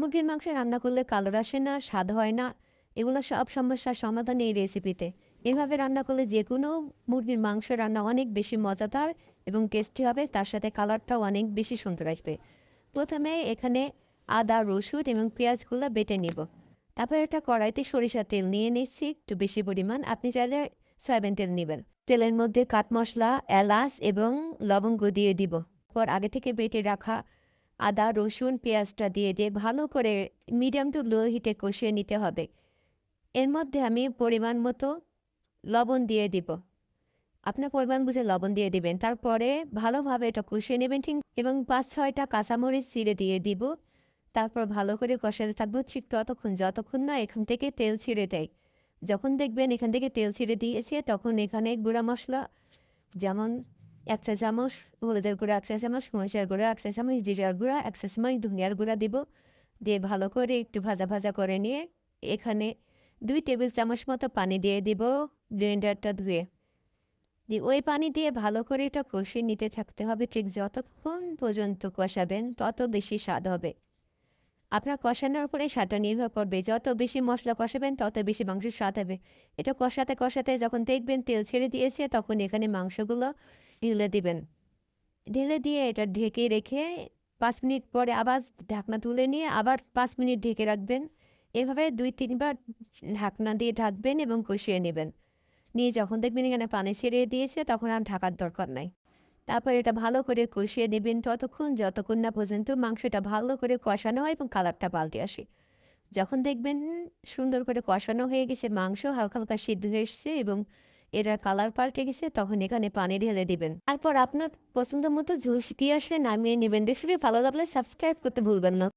মুরগির মাংস রান্না করলে কালার আসে না, স্বাদ হয় না। এগুলো সব সমস্যার সমাধান এই রেসিপিতে। এভাবে রান্না করলে যেকোনো মুরগির মাংস রান্না অনেক বেশি মজাদার এবং টেস্টি হবে। তার সাথে কালারটাও অনেক বেশি সুন্দর আসবে। প্রথমে এখানে আদা, রসুন এবং পেঁয়াজগুলো বেটে নিব। তারপর একটা কড়াইতে সরিষার তেল নিয়ে নিচ্ছি একটু বেশি পরিমাণ। আপনি চাইলে সয়াবিন তেল নেবেন। তেলের মধ্যে কাঠ মশলা, এলাচ এবং লবঙ্গ দিয়ে দিব। পর আগে থেকে বেটে রাখা আদা, রসুন, পেঁয়াজটা দিয়ে ভালো করে মিডিয়াম টু লো হিটে কষিয়ে নিতে হবে। এর মধ্যে আমি পরিমাণ মতো লবণ দিয়ে দিব। আপনার পরিমাণ বুঝে লবণ দিয়ে দিবেন। তারপরে ভালোভাবে এটা কষিয়ে নেবেন ঠিক এবং ৫-৬টা কাঁচামরিচ চিড়ে দিয়ে দিব। তারপর ভালো করে কষাতে থাকবো ঠিক ততক্ষণ যতক্ষণ না এখান থেকে তেল ছিঁড়ে দেয়। যখন দেখবেন এখান থেকে তেল ছিঁড়ে দিয়েছে তখন এখানে গুঁড়া মশলা যেমন ১ চা চামচ হলুদের গুঁড়া, ১ চা চামচ মরিচের গুঁড়া, ১ চা চামচ জিরার গুঁড়া, ১ চা চামচ ধনিয়ার গুঁড়া দিব। দিয়ে ভালো করে একটু ভাজা ভাজা করে নিয়ে এখানে ২ টেবিল চামচ মতো পানি দিয়ে দিব ব্লেন্ডারটা ধুয়ে। দিয়ে ওই পানি দিয়ে ভালো করে এটা কষিয়ে নিতে থাকতে হবে ঠিক যতক্ষণ পর্যন্ত কষাবেন তত বেশি স্বাদ হবে। আপনার কষানোর উপরে স্বাদটা নির্ভর করবে। যত বেশি মশলা কষাবেন তত বেশি মাংসের স্বাদ হবে। এটা কষাতে কষাতে যখন দেখবেন তেল ছেড়ে দিয়েছে তখন এখানে মাংসগুলো ঢেলে দিবেন। ঢেলে দিয়ে এটা ঢেকে রেখে ৫ মিনিট পরে আবার ঢাকনা তুলে নিয়ে আবার ৫ মিনিট ঢেকে রাখবেন। এভাবে ২-৩ বার ঢাকনা দিয়ে ঢাকবেন এবং কষিয়ে নেবেন। নিয়ে যখন দেখবেন এখানে পানি ছেড়ে দিয়েছে তখন আর ঢাকার দরকার নাই। তারপর এটা ভালো করে কষিয়ে নেবেন ততক্ষণ যতক্ষণ না পর্যন্ত মাংসটা ভালো করে কষানো হয় এবং কালারটা পাল্টে আসে। যখন দেখবেন সুন্দর করে কষানো হয়ে গেছে, মাংস হালকা হালকা সিদ্ধ হয়ে এসছে এবং এটার কালার পাল্টে গেছে, তখন এখানে পানি ঢেলে দিবেন। তারপর আপনার পছন্দ মতো ঝোল দিয়ে আসলে নামিয়ে নেবেন। রেসিপি ভালো লাগলে সাবস্ক্রাইব করতে ভুলবেন না।